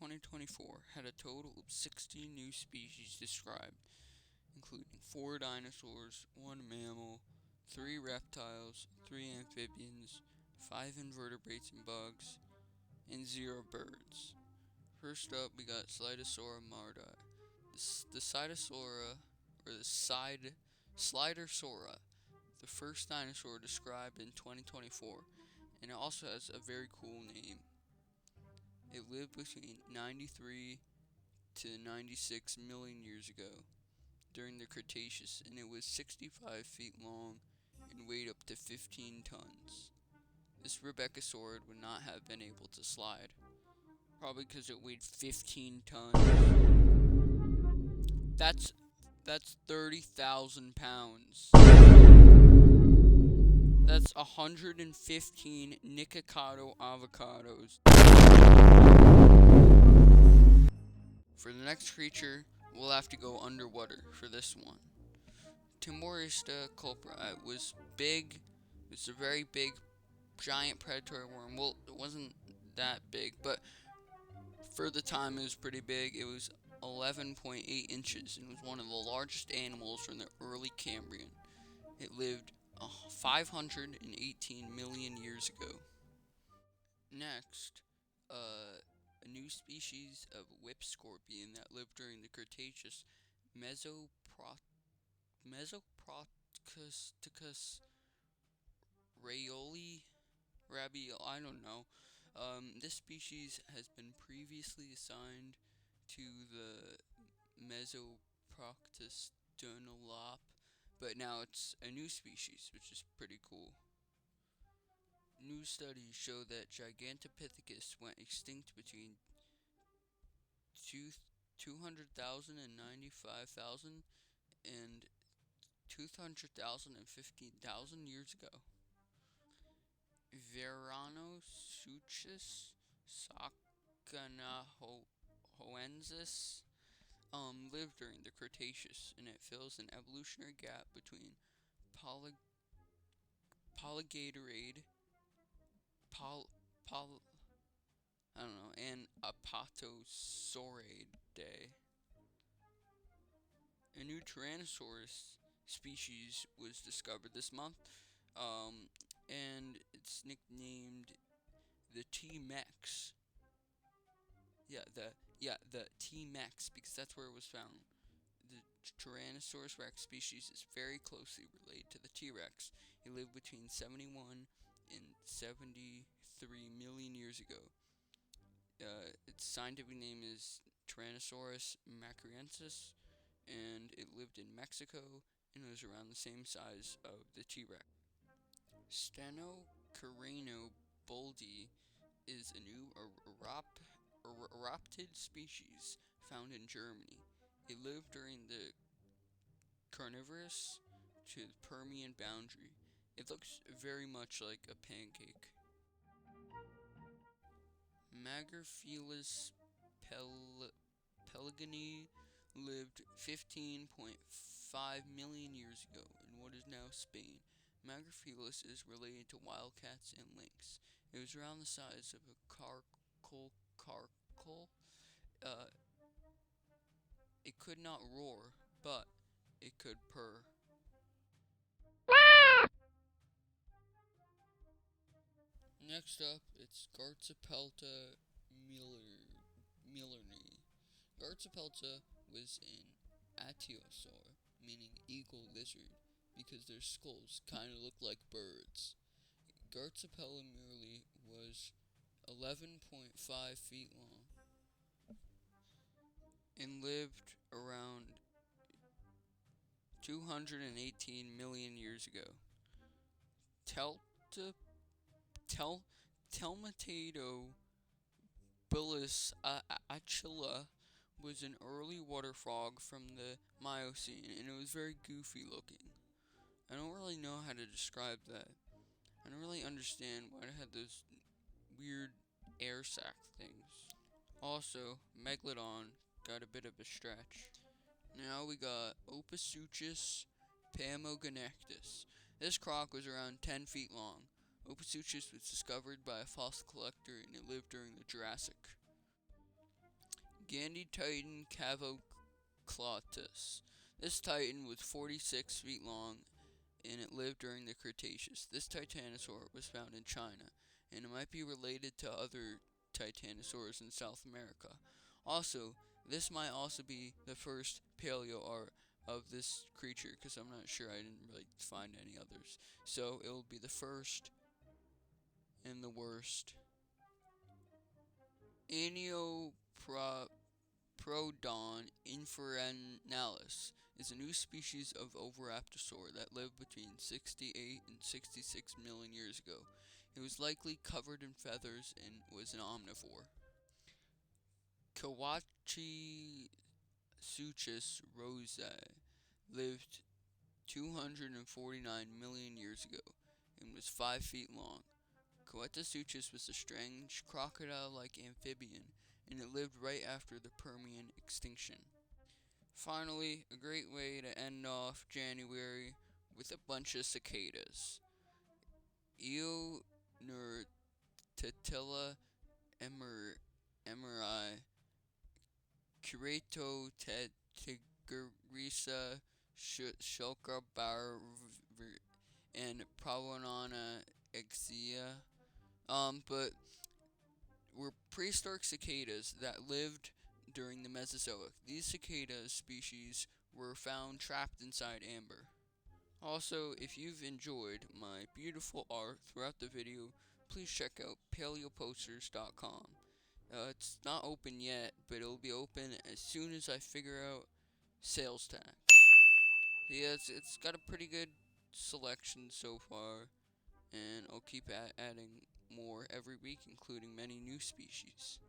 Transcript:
2024 had a total of 60 new species described, including 4 dinosaurs, 1 mammal, 3 reptiles, 3 amphibians, 5 invertebrates and bugs, and 0 birds. First up, we got Sidersaura mardi. The Sidersaura, or the Sidersaura, the first dinosaur described in 2024, and it also has a very cool name. It lived between 93 to 96 million years ago during the Cretaceous, and it was 65 feet long and weighed up to 15 tons. This Rebeccasaur would not have been able to slide, probably because it weighed 15 tons. That's 30,000 pounds. That's 115 Nikocado avocados. For the next creature, we'll have to go underwater for this one. Timorebestia koprii was big. It's a very big, giant predatory worm. Well, it wasn't that big, but for the time it was pretty big. It was 11.8 inches and was one of the largest animals from the early Cambrian. It lived 518 million years ago. Next, a new species of whip scorpion that lived during the Cretaceous, Mesoproctus rayoli, I don't know. This species has been previously assigned to the Mesoproctus Dunlop, but now it's a new species, which is pretty cool. New studies show that GIGaNTOPITCHeCUS went extinct between 200,000 and 95,000 and 200,000 and 15,000 years ago. Varanosuchus, sakonnakhonensis, lived during the Cretaceous, and it fills an evolutionary gap between Polygatorade, and Apatosauridae. A new Tyrannosaurus species was discovered this month, and it's nicknamed the T-Mex. The T-Mex, because that's where it was found. The Tyrannosaurus rex species is very closely related to the T-Rex. It lived between 71 and 73 million years ago. Its scientific name is Tyrannosaurus mcraeensis, and it lived in Mexico and was around the same size of the T-Rex. Stenokranio boldi is a new erupted species found in Germany. It lived during the Carnivorous to the Permian boundary. It looks very much like a pancake. Magerifelis peignei lived 15.5 million years ago in what is now Spain. Magerifelis is related to wildcats and lynx. It was around the size of a caracol. It could not roar, but it could purr. Next up, it's Garzapelta muelleri. Garzapelta was an achachila, meaning eagle lizard, because their skulls kind of look like birds. Garzapelta muelleri was 11.5 feet long and lived around 218 million years ago. Telmatobius achachila was an early water frog from the Miocene, and it was very goofy looking. I don't really know how to describe that. I don't really understand why it had those weird air sac things. Also, Megalodon got a bit of a stretch. Now we got Ophiussasuchus paimogonectes. This croc was around 10 feet long. Ophiussasuchus was discovered by a fossil collector, and it lived during the Jurassic. Gandititan cavocaudatus. This titan was 46 feet long, and it lived during the Cretaceous. This titanosaur was found in China, and it might be related to other titanosaurs in South America. Also, this might also be the first paleo art of this creature, because I'm not sure, I didn't really find any others. So it will be the first and the worst. Eoneophron infernalis is a new species of oviraptorosaur that lived between 68 and 66 million years ago. It was likely covered in feathers and was an omnivore. Kwatisuchus rosai lived 249 million years ago and was 5 feet long. Kwatisuchus was a strange crocodile-like amphibian, and it lived right after the Permian extinction. Finally, a great way to end off January with a bunch of cicadas. Eoneophron, emeryi, Cretotettigarcta, and paimogonectes. But were prehistoric cicadas that lived during the Mesozoic. These cicada species were found trapped inside amber. Also, if you've enjoyed my beautiful art throughout the video, please check out paleoposters.com. It's not open yet, but it'll be open as soon as I figure out sales tax. Yeah, it's got a pretty good selection so far, and I'll keep adding more every week, including many new species.